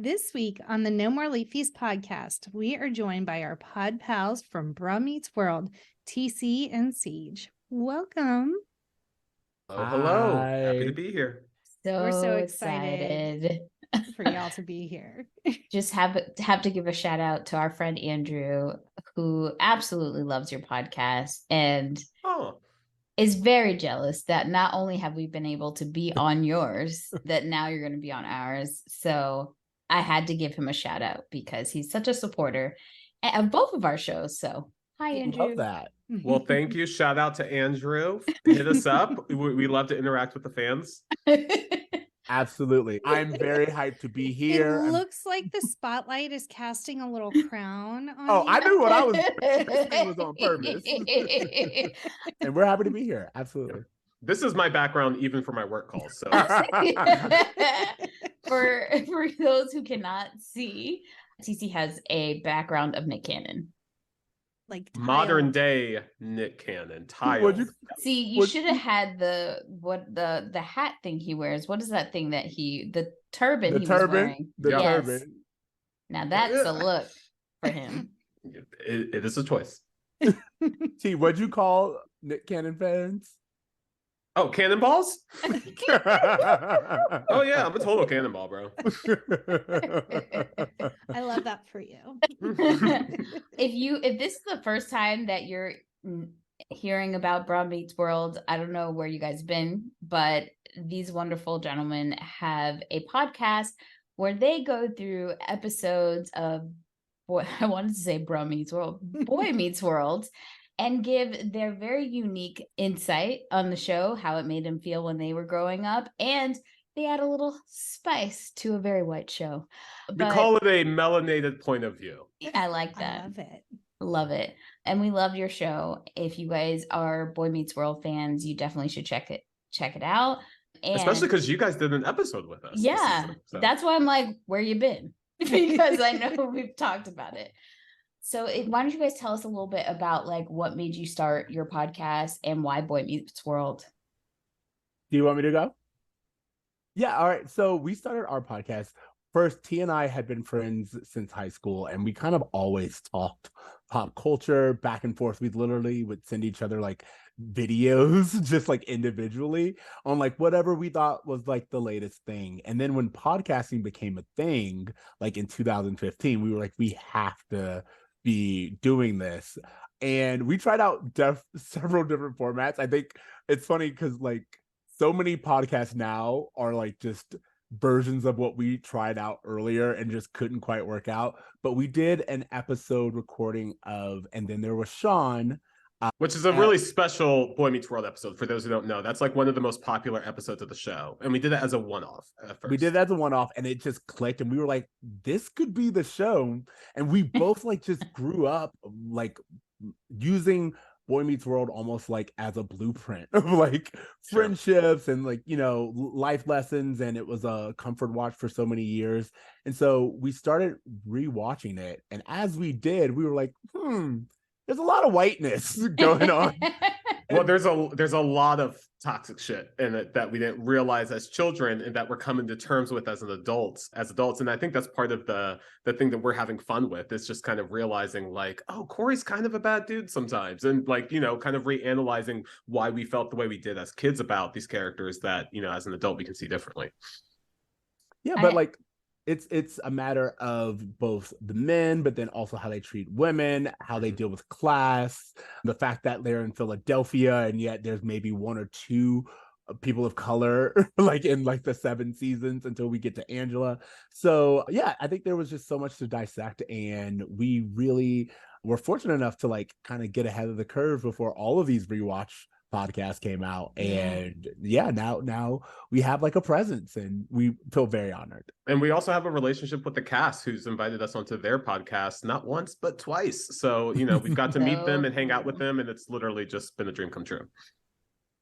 This week on the No More Late Fees podcast, we are joined by our pod pals from Bruh Meets World, TC and Ceej. Welcome. Oh, hello. Hi. Happy to be here. We're so excited for y'all to be here. Just have to give a shout out to our friend Andrew, who absolutely loves your podcast and is very jealous that not only have we been able to be on yours, that now you're going to be on ours. So I had to give him a shout out because he's such a supporter of both of our shows. So hi, Andrew. Love that. Well, thank you. Shout out to Andrew. Hit us up. We love to interact with the fans. Absolutely. I'm very hyped to be here. It looks like the spotlight is casting a little crown on you. I knew what I was doing. This was on purpose. And we're happy to be here. Absolutely. This is my background even for my work calls. So for those who cannot see, TC has a background of Nick Cannon. Like modern day Nick Cannon tile. See, you should have had the hat thing he wears. What is that thing that the turban was wearing? The turban. Now that's a look for him. It is a choice. T, what'd you call Nick Cannon fans? Oh, cannonballs? Oh yeah, I'm a total cannonball, bro. I love that for you. If this is the first time that you're hearing about Bruh Meets World, I don't know where you guys been, but these wonderful gentlemen have a podcast where they go through episodes of I wanted to say Bruh Meets World, Boy Meets World, and give their very unique insight on the show, how it made them feel when they were growing up. And they add a little spice to a very white show. We call it a melanated point of view. I like that. I love it. Love it. And we love your show. If you guys are Boy Meets World fans, you definitely should check it out. And especially because you guys did an episode with us. Yeah. That's why I'm like, where you been? Because I know we've talked about it. So why don't you guys tell us a little bit about like what made you start your podcast and why Boy Meets World? Do you want me to go? Yeah. All right. So we started our podcast. First, T and I had been friends since high school, and we kind of always talked pop culture back and forth. We literally would send each other like videos just like individually on like whatever we thought was like the latest thing. And then when podcasting became a thing, like in 2015, we were like, we have to be doing this. And we tried out several different formats. I think it's funny because like so many podcasts now are like just versions of what we tried out earlier and just couldn't quite work out. But we did an episode recording of And Then There Was Sean, which is a really special Boy Meets World episode for those who don't know. That's like one of the most popular episodes of the show. And we did it as a one-off at first. We did that as a one-off and it just clicked and we were like, this could be the show. And we both like just grew up like using Boy Meets World almost like as a blueprint of like friendships and like, you know, life lessons. And it was a comfort watch for so many years. And so we started rewatching it. And as we did, we were like, there's a lot of whiteness going on. Well, there's a lot of toxic shit in it that we didn't realize as children and that we're coming to terms with as adults. And I think that's part of the thing that we're having fun with. It's just kind of realizing like, oh, Corey's kind of a bad dude sometimes. And like, you know, kind of reanalyzing why we felt the way we did as kids about these characters that, you know, as an adult, we can see differently. Yeah, but like, it's a matter of both the men, but then also how they treat women, how they deal with class, the fact that they're in Philadelphia and yet there's maybe one or two people of color like in like the 7 seasons until we get to Angela. So yeah, I think there was just so much to dissect, and we really were fortunate enough to like kind of get ahead of the curve before all of these rewatch podcast came out. And yeah, now we have like a presence and we feel very honored. And we also have a relationship with the cast who's invited us onto their podcast not once but twice. So, you know, we've got to meet them and hang out with them, and it's literally just been a dream come true.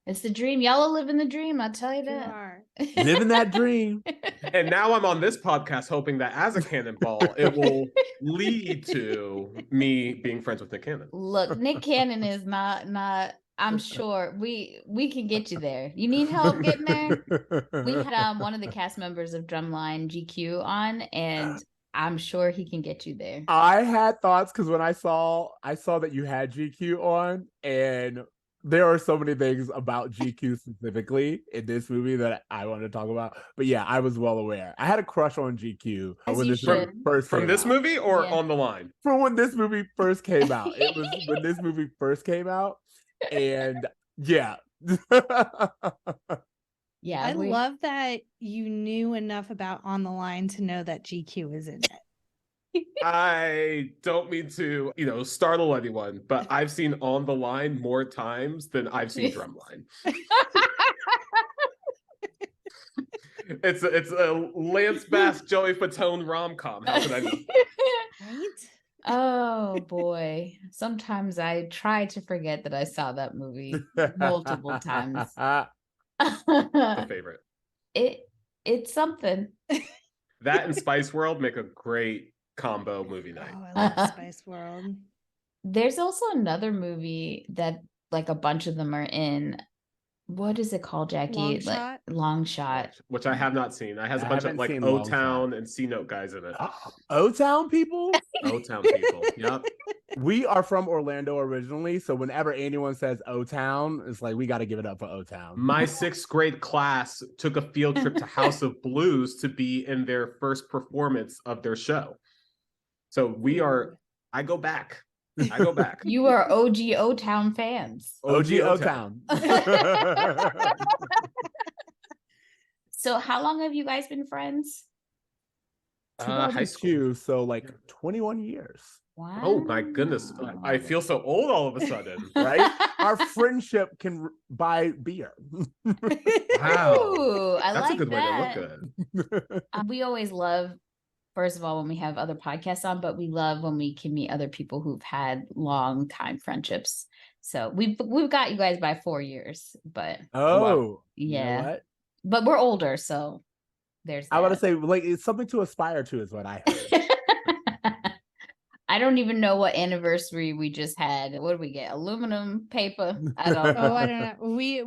It's the dream. Y'all are living the dream, I'll tell you that. You are. Living that dream. And now I'm on this podcast hoping that as a cannonball, it will lead to me being friends with Nick Cannon. Look, Nick Cannon is not I'm sure we can get you there. You need help getting there? We had one of the cast members of Drumline GQ on, and I'm sure he can get you there. I had thoughts because when I saw that you had GQ on, and there are so many things about GQ specifically in this movie that I wanted to talk about. But yeah, I was well aware. I had a crush on GQ As when you this movie should. first From came this out. movie or Yeah. On the Line? From when this movie first came out. It was when this movie first came out, and yeah. Yeah, I love that you knew enough about On the Line to know that GQ is in it. I don't mean to, startle anyone, but I've seen On the Line more times than I've seen Drumline. It's a Lance Bass, Joey Fatone rom-com. How could I know? Right? Oh boy. Sometimes I try to forget that I saw that movie multiple times. The favorite. It's something. That and Spice World make a great combo movie night. Oh, I love Spice World. There's also another movie that like a bunch of them are in. What is it called, Jackie? Long Like Shot? Long Shot. Which I have not seen. It has a I bunch of haven't like seen O Long Town Shot. and C Note guys in it. O-Town people? O Town people. Yep. We are from Orlando originally, so whenever anyone says O-Town, it's like we got to give it up for O-Town. My 6th grade class took a field trip to House of Blues to be in their first performance of their show. So I go back. You are OG O-Town fans. OG O-Town. So how long have you guys been friends? High school. So like 21 years. Wow. Oh my goodness. I feel so old all of a sudden. Right? Our friendship can buy beer. Wow. Ooh, I That's like a good that. way to look good. We always love, first of all, when we have other podcasts on, but we love when we can meet other people who've had long time friendships. So we've got you guys by 4 years, but Oh, yeah, you know what? but we're older, so there's. I want to that. say, like, it's something to aspire to, is what I heard. I don't even know what anniversary we just had. What did we get? Aluminum paper? I don't know. Oh, I don't know.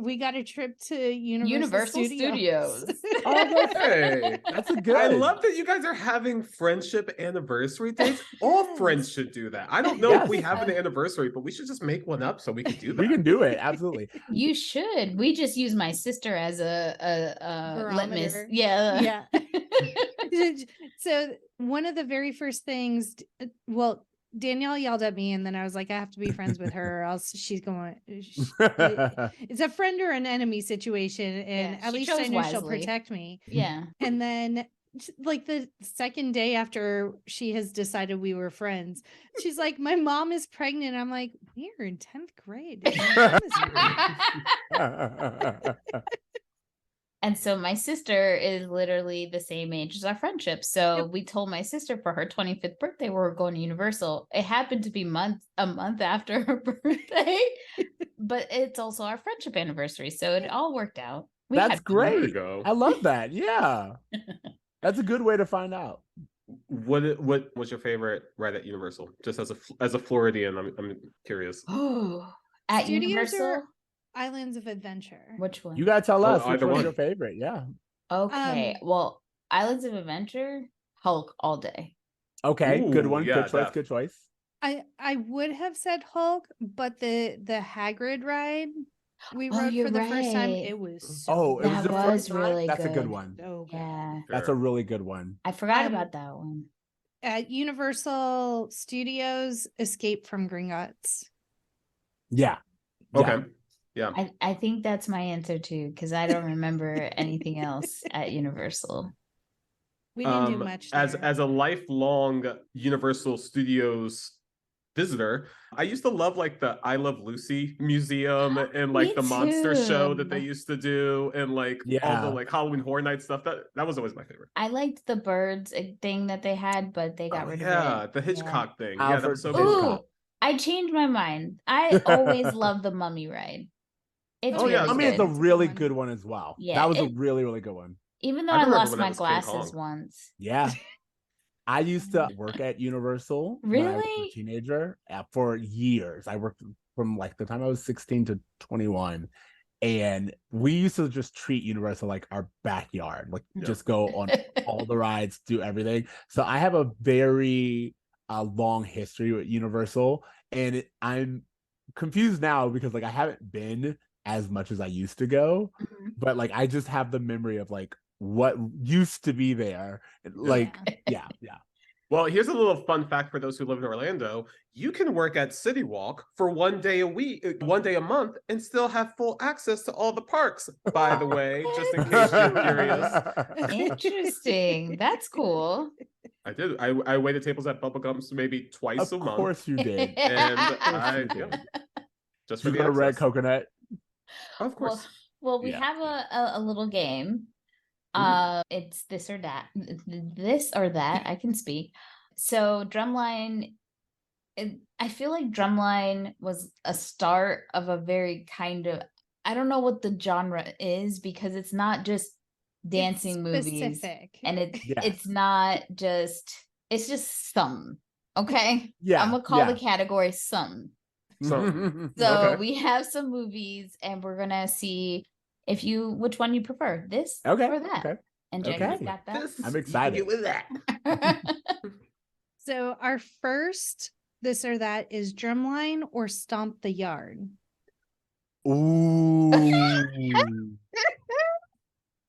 We got a trip to Universal Studios. Oh, Hey, that's a good. I love that you guys are having friendship anniversary dates. All friends should do that. I don't know if we have an anniversary, but we should just make one up so we can do that. We can do it, absolutely. You should. We just use my sister as a litmus. Barometer. Yeah. So one of the very first things, well, Danielle yelled at me, and then I was like, I have to be friends with her, or else she's going. It's a friend or an enemy situation, and Yeah, at she least I chose know she'll wisely. protect me. Yeah. And then, like the second day after she has decided we were friends, she's like, "My mom is pregnant." I'm like, "We're in 10th grade." My mom is pregnant. And so my sister is literally the same age as our friendship. So we told my sister for her 25th birthday, we were going to Universal. It happened to be a month after her birthday, but it's also our friendship anniversary. So it all worked out. That's There you great. go. I love that. Yeah. That's a good way to find out. What was your favorite ride at Universal? Just as a Floridian, I'm curious. Oh, at Studios Universal? or Islands of Adventure? Which one? You gotta tell us which either one's one. your favorite. Yeah. Okay. Well, Islands of Adventure, Hulk all day. Okay. Good Ooh, one. yeah, Good choice. def. Good choice. I would have said Hulk, but the Hagrid ride we rode you're for the first time, right. it was Oh, it was That the was first ride? really That's a good good. one. so good. Yeah. That's a Sure. really good one. I forgot Um, about that one. At Universal Studios, Escape from Gringotts. Yeah. Okay. Yeah. I think that's my answer too, because I don't remember anything else at Universal. We didn't do much there. As a lifelong Universal Studios visitor, I used to love like the I Love Lucy museum and like Me the monster show that they too. used to do, and like all Yeah. the like Halloween Horror Night stuff. That was always my favorite. I liked the birds thing that they had, but they got rid of it. The Hitchcock thing. Yeah, that Alfred was so Hitchcock. good. Ooh, I changed my mind. I always loved the Mummy ride. It's Oh, yeah, really I mean, it's good. a It's a good really one. good one as well. Yeah, That was a it- really, really good one. Even though I I remember lost when that my was King glasses Kong. once. Yeah. I used to work at Universal when I was a Really? teenager for years. I worked from like the time I was 16 to 21. And we used to just treat Universal like our backyard, like just go on all the rides, do everything. So I have a very long history with Universal, and I'm confused now because like I haven't been as much as I used to go, but like I just have the memory of like what used to be there. Like, yeah. Well, here's a little fun fact for those who live in Orlando. You can work at City Walk for 1 day a week, 1 day a month, and still have full access to all the parks, by the way, just in case you're curious. Interesting. That's cool. I did. I waited tables at Bubblegums maybe twice a month. Of course you did. And just for You the got a red access. coconut. Of course. Well, we Yeah. have a little game. It's this or that. This or that. I can speak. So Drumline, I feel like Drumline was a start of a very kind of, I don't know what the genre is because it's not just dancing movies, specific. and it's not just, it's just some. Okay, Yeah, I'm gonna call the category some. So So we have some movies, and we're gonna see if which one you prefer, this or that. Okay. And Jackie's got that. I'm excited. With that. So our first this or that is Drumline or Stomp the Yard. Ooh.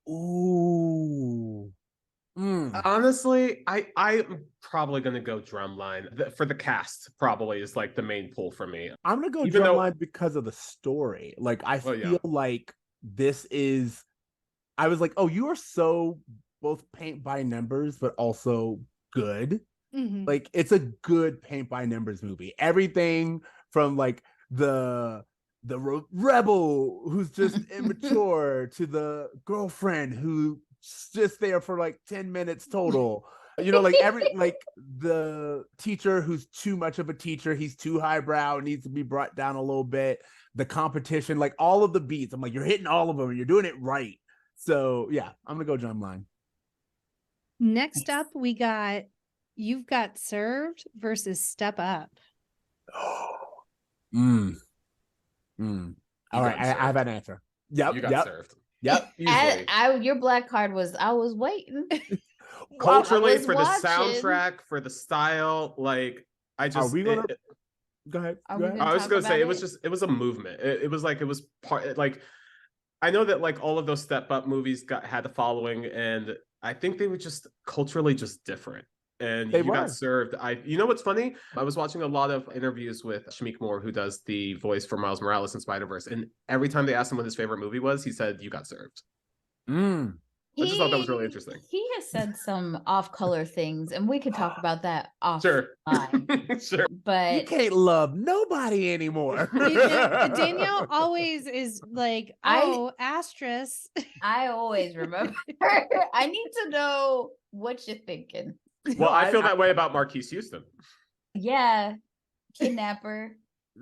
Ooh. Honestly, I'm probably gonna go Drumline. For the cast, probably is like the main pull for me. I'm gonna go Even Drumline because of the story. Like I feel like this is. I was like, oh, you are so both paint by numbers, but also good. Like it's a good paint by numbers movie. Everything from like the rebel who's just immature to the girlfriend who's just there for like 10 minutes total. You know, like like the teacher who's too much of a teacher, he's too highbrow, needs to be brought down a little bit. The competition, like all of the beats, I'm like, you're hitting all of them and you're doing it right. So yeah, I'm gonna go Drumline. Next up, we got You've Got Served versus Step Up. All right, I have an answer. Yep, you got served. Yep. Your black card was, I was waiting. Culturally, for the soundtrack, for the style, like I just. Are we gonna? Go ahead. I was gonna say it was a movement. It was part like. I know that like all of those Step Up movies had a following, and I think they were just culturally just different. And You Got Served. You know what's funny? I was watching a lot of interviews with Shameik Moore, who does the voice for Miles Morales in Spider-Verse, and every time they asked him what his favorite movie was, he said You Got Served. I just thought that was really interesting. He has said some off-color things, and we could talk about that off. Sure. Sure. But you can't love nobody anymore. Danielle always is like, asterisk. I always remember. I need to know what you're thinking. Well, I feel that way about Marquise Houston. Yeah. Kidnapper.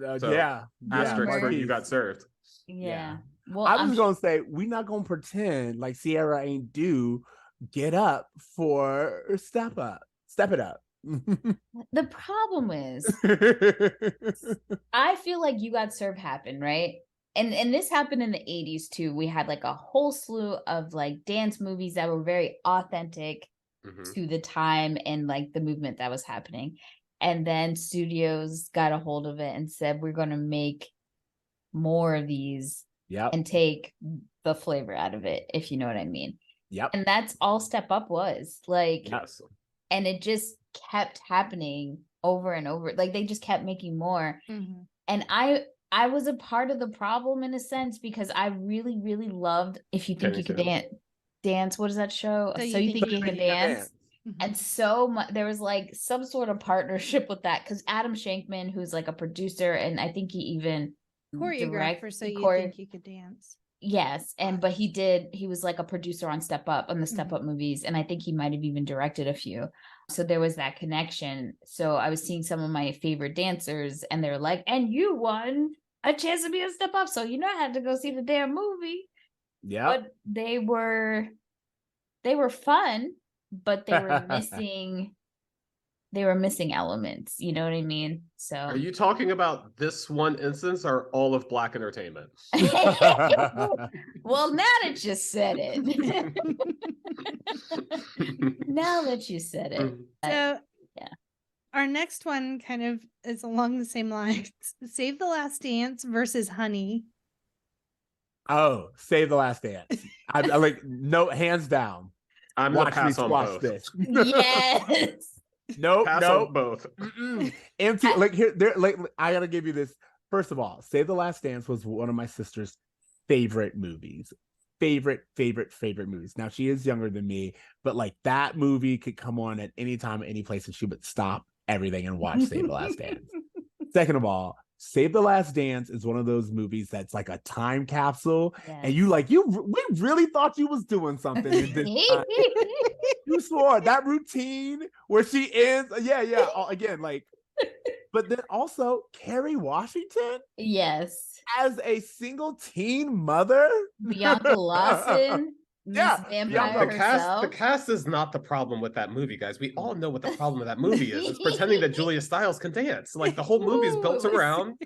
Asterisk for You Got Served. Yeah. Well, I was gonna say we're not gonna pretend like Sierra ain't do Get Up for Step Up. Step It Up. The problem is I feel like You Got Served happened, right? And this happened in the 80s too. We had like a whole slew of like dance movies that were very authentic to the time and like the movement that was happening. And then studios got a hold of it and said, we're going to make more of these and take the flavor out of it, if you know what I mean. And that's all Step Up was like. Yes. And it just kept happening over and over. Like they just kept making more. And I was a part of the problem in a sense because I really, really loved If You Think You Could Dance. What is that show? So You Think You Can Dance. And so much, there was like some sort of partnership with that because Adam Shankman, who's like a producer, and I think he even choreographed for So You Think You Could Dance. Yes, but he was like a producer on Step Up, on the Step Up movies, and I think he might have even directed a few. So there was that connection. So I was seeing some of my favorite dancers, and they're like, "And you won a chance to be a Step Up, so you know I had to go see the damn movie." Yeah, but they were fun, but they were missing they were missing elements. You know what I mean? So Are you talking about this one instance or all of Black entertainment? well, now that you said it. Now that you said it. So yeah. Our next one kind of is along the same lines. Save the Last Dance versus Honey. Oh, Save the Last Dance. I like, no, hands down. I'm gonna Watch me pass on squash both. this. Yes. Nope, Pass nope. on both. Empty. Like here, there. Like I gotta give you this. First of all, Save the Last Dance was one of my sister's favorite movies. Favorite movies. Now she is younger than me, but like that movie could come on at any time, any place, and she would stop everything and watch Save the Last Dance. Second of all, Save the Last Dance is one of those movies that's like a time capsule, and we really thought you was doing something. And then, you swore that routine where she ends, again, like, but then also Kerry Washington, yes, as a single teen mother, Bianca Lawson. Yeah, the cast is not the problem with that movie, guys. We all know what the problem with that movie is. It's pretending that Julia Stiles can dance. Like the whole movie is built around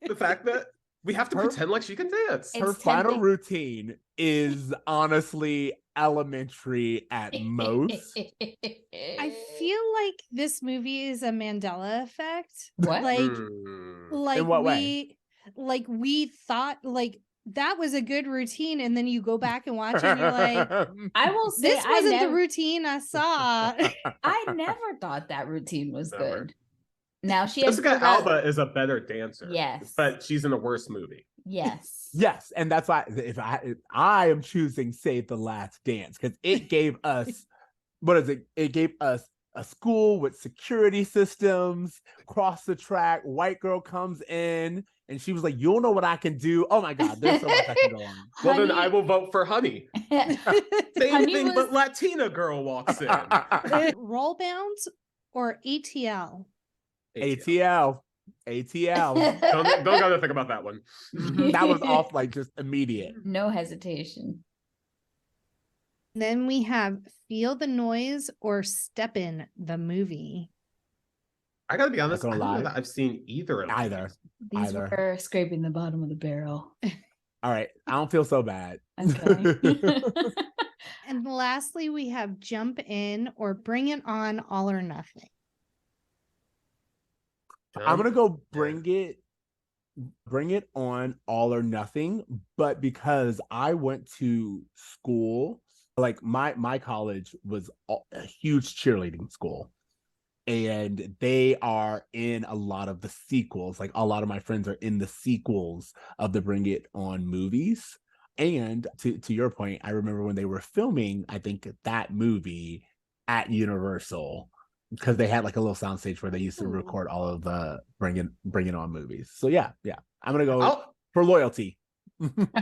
the fact that we have to pretend like she can dance. Her final routine is honestly elementary at most. I feel like this movie is a Mandela effect. What? Like In what way? Like we thought like that was a good routine, and then you go back and watch it and you're like, I will say this wasn't the routine I saw. I never thought that routine was good. Now she has Jessica Alba is a better dancer. Yes. But she's in a worse movie. Yes. Yes, and that's why if I am choosing Save the Last Dance, because it gave us it gave us a school with security systems, cross the track, white girl comes in, and she was like, "You don't know what I can do." Oh my God, there's so much I can go on. Well, then I will vote for Honey. Same thing, but Latina girl walks in. Roll Bounds or ATL? ATL. Don't gotta think about that one. That was off like just immediate. No hesitation. Then we have Feel the Noise or Step In the Movie. I gotta be honest, I don't lie. know that I've seen either of These were scraping the bottom of the barrel. All right, I don't feel so bad. Okay. And lastly, we have Jump In or Bring It On, All or Nothing. I'm gonna go Bring It On, All or Nothing, but because I went to school, like my college was a huge cheerleading school, and they are in a lot of the sequels. Like a lot of my friends are in the sequels of the Bring It On movies. And to your point, I remember when they were filming, I think that movie at Universal, because they had like a little soundstage where they used to record all of the Bring It On movies. So yeah, I'm gonna go for loyalty.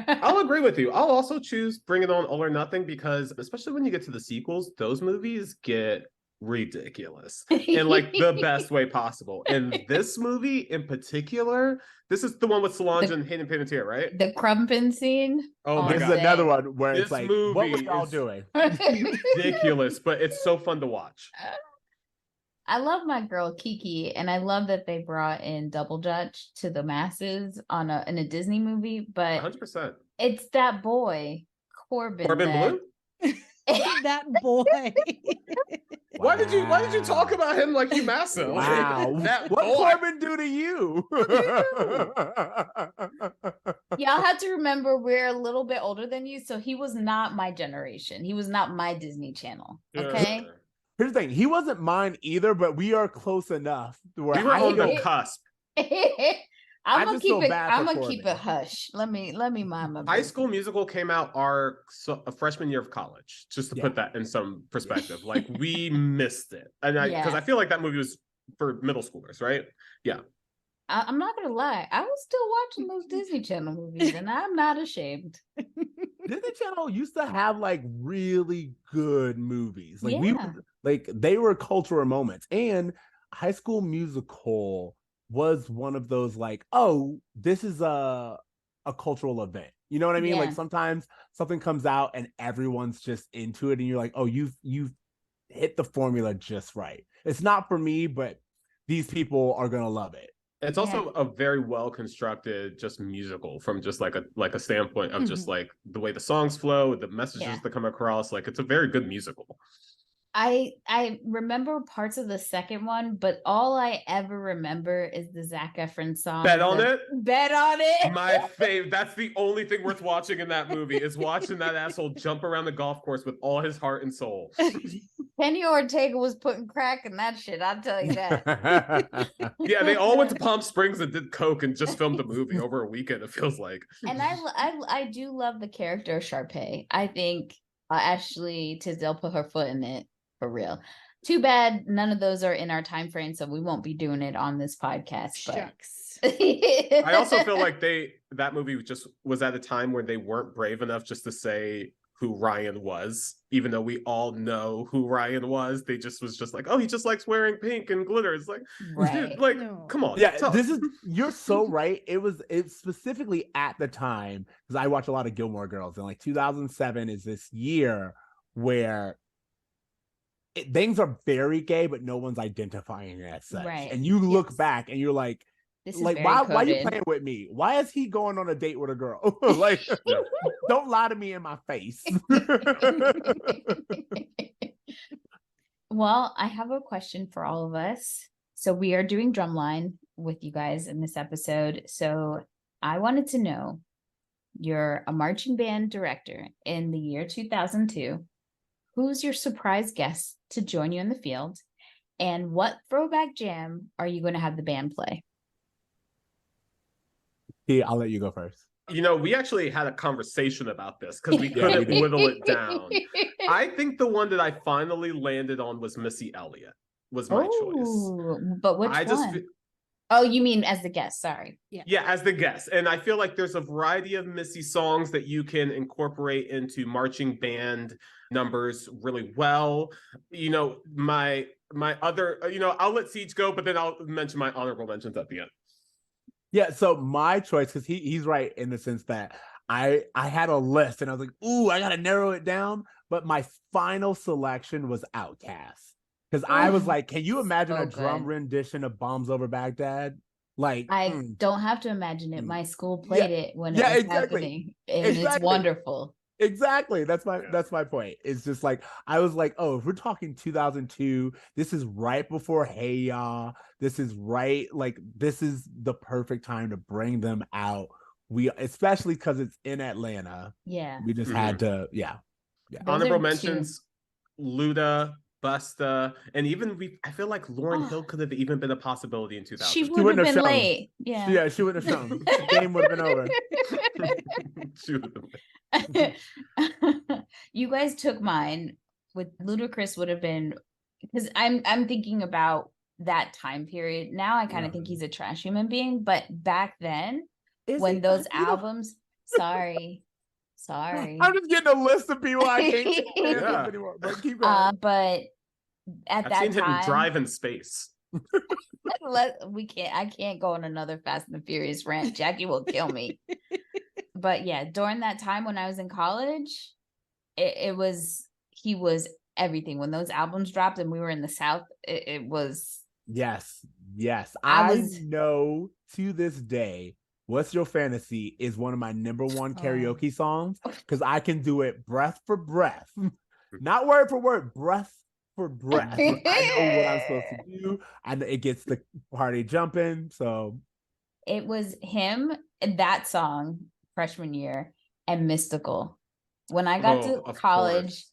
I'll agree with you. I'll also choose Bring It On, All or Nothing, because especially when you get to the sequels, those movies get ridiculous in like the best way possible. And this movie in particular, this is the one with Solange and Hayden Panettiere, right? The crumpin' scene. Oh my God. God. This is another one where This it's like, movie what was y'all doing? Ridiculous, but it's so fun to watch. I love my girl Kiki, and I love that they brought in Double Dutch to the masses in a Disney movie, but 100%. it's that boy, Corbin Blue? That boy. Why did you talk about him like you massive? Wow. Like, what Corbin do to you? Y'all have to remember we're a little bit older than you, so he was not my generation. He was not my Disney Channel. Okay. Sure. Here's the thing, he wasn't mine either, but we are close enough where We were on the cusp. I'm gonna keep it hush. Let me mind my High business. School Musical came out our freshman year of college, just to put that in some perspective. Like we missed it, and because I feel like that movie was for middle schoolers, right? Yeah. I'm not gonna lie, I was still watching those Disney Channel movies, and I'm not ashamed. Disney Channel used to have like really good movies. Like they were cultural moments, and High School Musical was one of those like, oh, this is a cultural event. You know what I mean? Like sometimes something comes out and everyone's just into it, and you're like, oh, you've hit the formula just right. it's not for me, but these people are gonna love it. It's also a very well constructed just musical from just like a standpoint of just like the way the songs flow, the messages that come across. Like it's a very good musical. I remember parts of the second one, but all I ever remember is the Zac Efron song. Bet on it. Bet on it. My fave. That's the only thing worth watching in that movie is watching that asshole jump around the golf course with all his heart and soul. Kenny Ortega was putting crack in that shit. I'll tell you that. Yeah, they all went to Palm Springs and did coke and just filmed the movie over a weekend. It feels like. And I do love the character of Sharpay. I think Ashley Tisdale put her foot in it. For real. Too bad none of those are in our time frame, so we won't be doing it on this podcast. But Shucks. I also feel like that movie just was at a time where they weren't brave enough just to say who Ryan was, even though we all know who Ryan was. They just was just like, oh, he just likes wearing pink and glitter. It's like, dude, like, come on. Yeah, you're so right. It's specifically at the time, because I watch a lot of Gilmore Girls, and like 2007 is this year where things are very gay, but no one's identifying as such. Right. And you look back and you're like, why are you playing with me? Why is he going on a date with a girl? Like, don't lie to me in my face. Well, I have a question for all of us. So we are doing Drumline with you guys in this episode. So I wanted to know, you're a marching band director in the year 2002. Who's your surprise guest to join you in the field? And what throwback jam are you going to have the band play? Yeah, I'll let you go first. You know, we actually had a conversation about this because we couldn't whittle it down. I think the one that I finally landed on was Missy Elliott, was my choice. But which one? Oh, you mean as the guest? Sorry. Yeah, as the guest. And I feel like there's a variety of Missy songs that you can incorporate into marching band numbers really well. You know, my other, I'll let Ceej go, but then I'll mention my honorable mentions at the end. Yeah, so my choice, because he's right in the sense that I had a list and I was like, ooh, I gotta narrow it down. But my final selection was Outkast. Because I was like, can you imagine a drum rendition of Bombs Over Baghdad? Like, I don't have to imagine it. My school played it when it was happening. And it's wonderful. Exactly. That's my point. It's just like, I was like, oh, if we're talking 2002, this is right before Hey Ya. This is this is the perfect time to bring them out. Especially because it's in Atlanta. Yeah. We just had to, Honorable mentions, Luda, Busta, and even I feel like Lauryn Hill could have even been a possibility in 2000. She would have been late. Yeah, she would have shown. The game would have been over. She would have been. You guys took mine. With Ludacris would have been, because I'm thinking about that time period. Now I kind of think he's a trash human being, but back then, when those albums, sorry. I'm just getting a list of people I can't stand anymore. But keep going. But at that I've seen time, him drive in space. I can't go on another Fast and the Furious rant. Jackie will kill me. But yeah, during that time when I was in college, he was everything. When those albums dropped and we were in the South, it was. Yes. I know to this day, What's Your Fantasy is one of my number one karaoke songs, because I can do it breath for breath, not word for word, breath for breath. I know what I'm supposed to do, and it gets the party jumping. So it was him and that song freshman year and Mystical. When I got to college,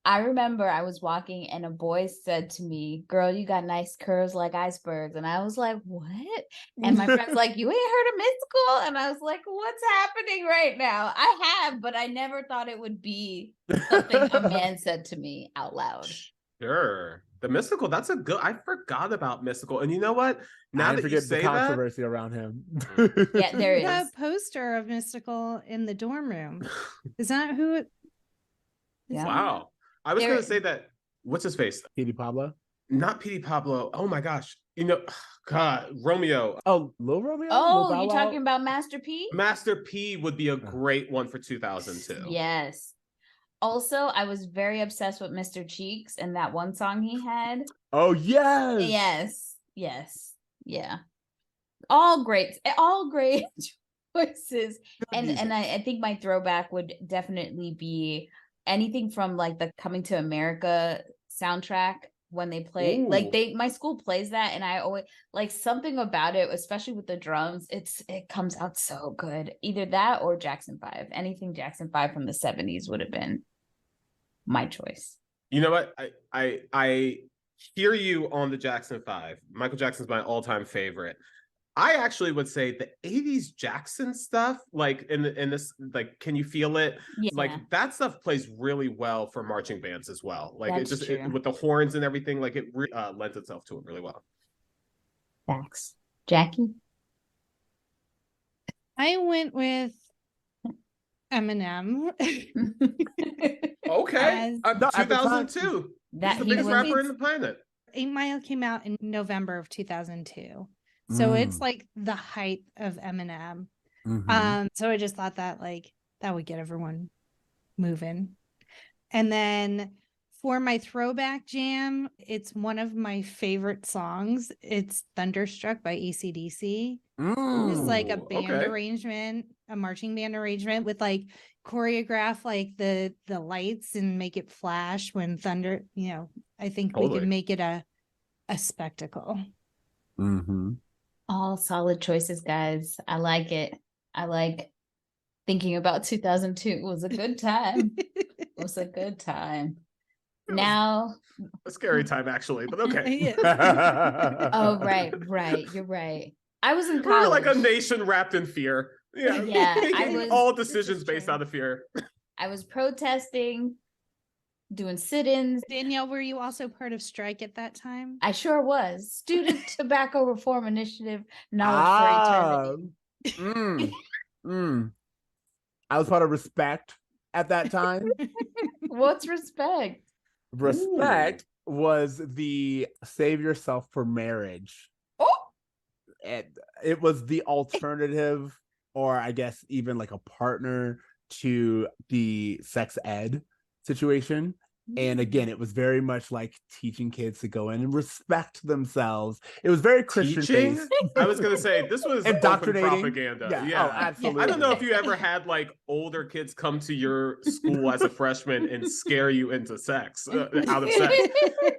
I remember I was walking and a boy said to me, "Girl, you got nice curves like icebergs." And I was like, "What?" And my friend's like, "You ain't heard of Mystical?" And I was like, "What's happening right now?" I have, but I never thought it would be something a man said to me out loud. Sure. The Mystical, that's I forgot about Mystical. And you know what? Now that you say the controversy around him. Yeah, there is. A poster of Mystical in the dorm room. Is that who it is? Yeah. Wow. I was going to say that, what's his face? Petey Pablo? Not Petey Pablo. Oh my gosh. God, Romeo. Oh, Lil Romeo? Oh, you're talking about Master P? Master P would be a great one for 2002. Yes. Also, I was very obsessed with Mr. Cheeks and that one song he had. Oh yes. Yes. Yeah. All great choices. And I think my throwback would definitely be anything from like the Coming to America soundtrack when they play my school plays that, and I always like something about it, especially with the drums. It comes out so good. Either that or Jackson 5. Anything Jackson 5 from the 70s would have been my choice. You know what? I hear you on the Jackson 5. Michael Jackson's my all-time favorite. I actually would say the 80s Jackson stuff, like in this, like, Can You Feel It? Yeah. Like that stuff plays really well for marching bands as well. Like That's true. with the horns and everything, like it lends itself to it really well. Thanks. Jackie? I went with Eminem. Okay. 2002. That's the biggest rapper in the planet. 8 Mile came out in November of 2002. So it's like the height of Eminem. So I just thought that like that would get everyone moving. And then for my throwback jam, it's one of my favorite songs. It's Thunderstruck by AC/DC. It's like a band arrangement, a marching band arrangement with like choreograph like the lights and make it flash when thunder, I think we could make it a spectacle. All solid choices, guys. I like it. I like thinking about 2002. It was a good time. It was a good time. Now, a scary time actually, but okay. Oh, right. You're right. I was in college. We were like a nation wrapped in fear. Yeah. I was all decisions based out of fear. I was protesting, doing sit-ins. Danielle, were you also part of strike at that time? I sure was. Student Tobacco Reform Initiative, Knowledge for Eternity. I was part of Respect at that time. What's Respect? Respect was the Save Yourself for Marriage. And it was the alternative, or I guess even like a partner to the sex ed situation. And again, it was very much like teaching kids to go in and respect themselves. It was very Christian based. I was going to say, this was indoctrinating propaganda. Yeah. Oh, absolutely. I don't know if you ever had like older kids come to your school as a freshman and scare you into sex, out of sex.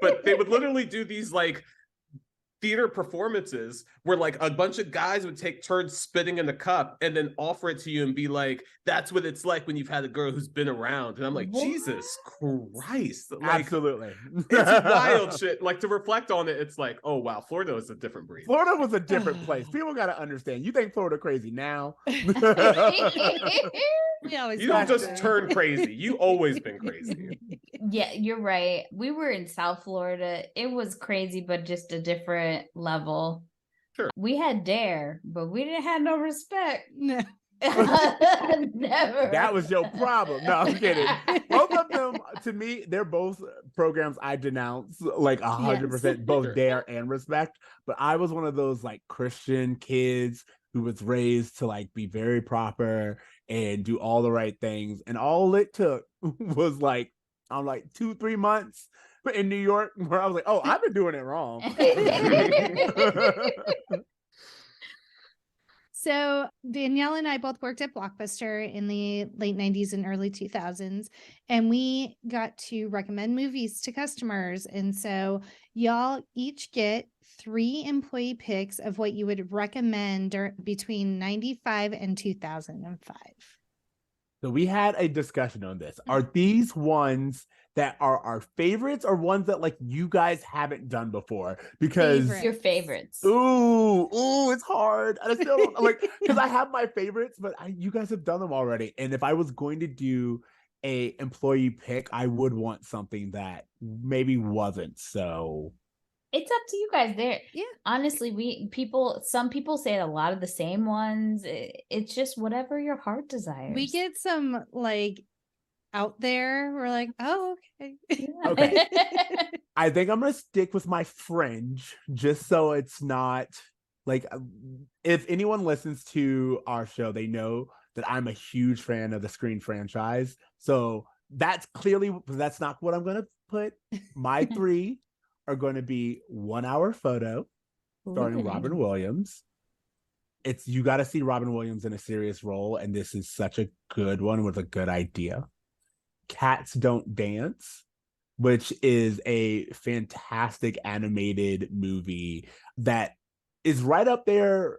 But they would literally do these like theater performances where like a bunch of guys would take turns spitting in the cup and then offer it to you and be like, that's what it's like when you've had a girl who's been around. And I'm like, what? Jesus Christ. Like, absolutely. It's wild shit. Like, to reflect on it, it's like, oh wow, Florida is a different breed. Florida was a different place. People got to understand. You think Florida crazy now? You don't just turn crazy. You always been crazy. Yeah, you're right. We were in South Florida. It was crazy, but just a different level. Sure. We had dare, but we didn't have no respect. No. Never. That was your problem. No, I'm kidding. Both of them, to me, they're both programs I denounce like 100%, both Sure. dare and respect. But I was one of those like Christian kids who was raised to like be very proper and do all the right things. And all it took was like, I'm like 2-3 months in New York where I was like, oh, I've been doing it wrong. So Danielle and I both worked at Blockbuster in the late 90s and early 2000s, and we got to recommend movies to customers. And so y'all each get 3 employee picks of what you would recommend between 95 and 2005. So we had a discussion on this. Are these ones that are our favorites or ones that like you guys haven't done before? Because your favorites. Ooh, it's hard. I still don't like, because I have my favorites, but you guys have done them already. And if I was going to do a employee pick, I would want something that maybe wasn't so. It's up to you guys there. Yeah. Honestly, some people say a lot of the same ones. It's just whatever your heart desires. We get some like out there. We're like, oh, okay. Okay. I think I'm going to stick with my fringe just so it's not like, if anyone listens to our show, they know that I'm a huge fan of the Screen franchise. So that's not what I'm going to put. My 3 are going to be 1 Hour Photo, starring Robin Williams. You got to see Robin Williams in a serious role, and this is such a good one with a good idea. Cats Don't Dance, which is a fantastic animated movie that is right up there,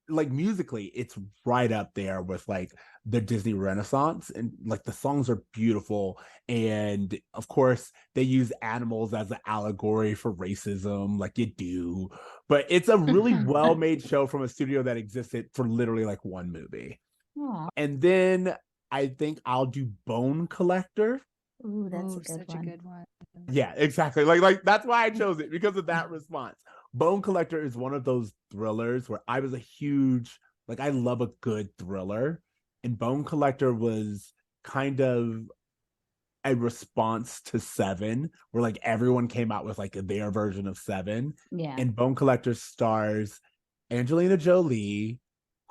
like musically, it's right up there with like the Disney Renaissance, and like the songs are beautiful. And of course, they use animals as an allegory for racism, like you do. But it's a really well-made show from a studio that existed for literally like one movie. Aww. And then I think I'll do Bone Collector. Ooh, that's such a good one. Yeah, exactly. Like that's why I chose it, because of that response. Bone Collector is one of those thrillers where I was a huge, like, I love a good thriller. And Bone Collector was kind of a response to Seven, where like everyone came out with like their version of Seven. Yeah. And Bone Collector stars Angelina Jolie,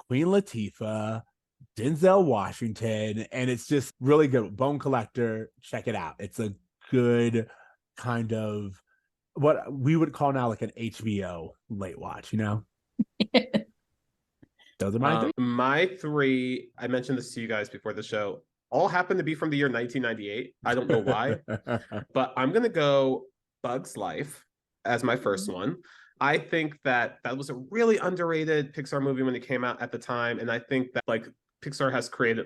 Queen Latifah, Denzel Washington, and it's just really good. Bone Collector, check it out. It's a good kind of what we would call now like an HBO late watch, you know? Those are my 3. My 3, I mentioned this to you guys before the show, all happen to be from the year 1998. I don't know why, but I'm going to go Bug's Life as my first one. I think that was a really underrated Pixar movie when it came out at the time. And I think that like Pixar has created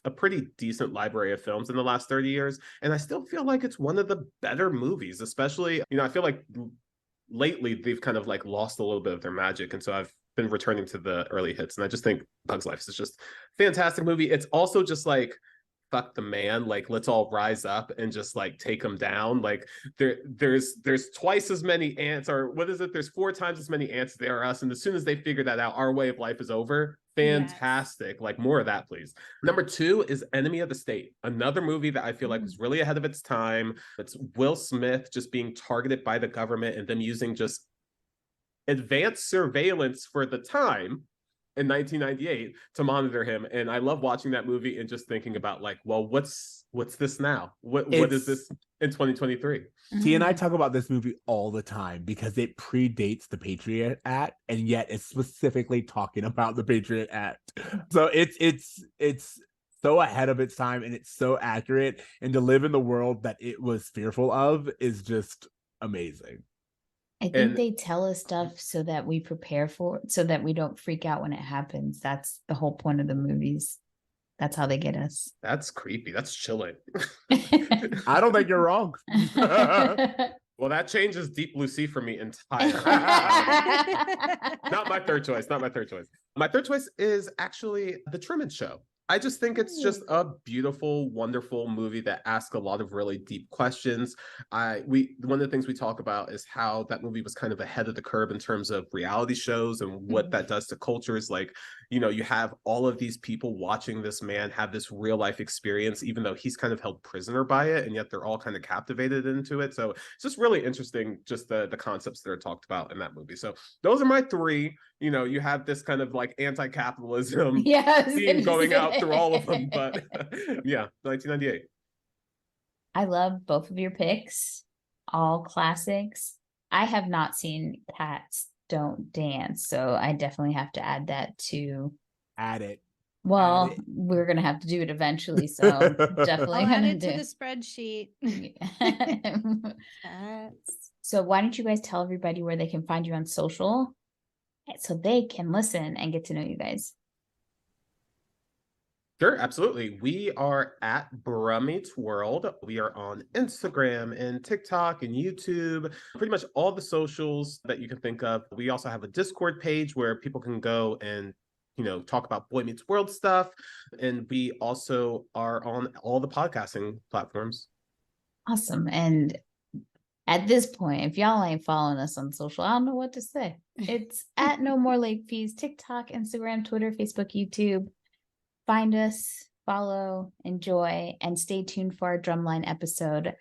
a pretty decent library of films in the last 30 years. And I still feel like it's one of the better movies, especially, I feel like lately they've kind of like lost a little bit of their magic. And so I've been returning to the early hits. And I just think Bug's Life is just a fantastic movie. It's also just like, fuck the man, like let's all rise up and just like take him down. Like there's twice as many ants, or what is it, there's 4 times as many ants as there are us, and as soon as they figure that out, our way of life is over. Fantastic. Yes. Like more of that, please. Number 2 is Enemy of the State, another movie that I feel like was really ahead of its time. It's Will Smith just being targeted by the government and them using just advanced surveillance for the time in 1998 to monitor him. And I love watching that movie and just thinking about like, well, what's this now? What is this in 2023? T and I talk about this movie all the time because it predates the Patriot Act, and yet it's specifically talking about the Patriot Act. So it's so ahead of its time, and it's so accurate, and to live in the world that it was fearful of is just amazing. I think they tell us stuff so that we prepare for it, so that we don't freak out when it happens. That's the whole point of the movies. That's how they get us. That's creepy. That's chilling. I don't think you're wrong. Well, that changes Deep Blue Sea for me entirely. Not my third choice. My third choice is actually The Truman Show. I just think it's just a beautiful, wonderful movie that asks a lot of really deep questions. One of the things we talk about is how that movie was kind of ahead of the curve in terms of reality shows and what that does to cultures. Like, you have all of these people watching this man have this real life experience, even though he's kind of held prisoner by it, and yet they're all kind of captivated into it. So it's just really interesting, just the concepts that are talked about in that movie. So those are my 3. You have this kind of like anti-capitalism theme going out through all of them, but yeah, 1998. I love both of your picks, all classics. I have not seen Cats Don't Dance, so I definitely have to add that to. Add it. Well, we're gonna have to do it eventually, so definitely I'll gonna add it do to the spreadsheet. So why don't you guys tell everybody where they can find you on social, so they can listen and get to know you guys? Sure, absolutely. We are at Brummeets World. We are on Instagram and TikTok and YouTube, pretty much all the socials that you can think of. We also have a Discord page where people can go and talk about Boy Meets World stuff. And we also are on all the podcasting platforms. Awesome. And at this point, if y'all ain't following us on social, I don't know what to say. It's at No More Late Fees, TikTok, Instagram, Twitter, Facebook, YouTube. Find us, follow, enjoy, and stay tuned for our Drumline episode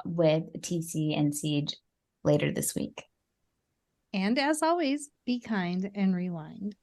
with TC and Ceej later this week. And as always, be kind and rewind.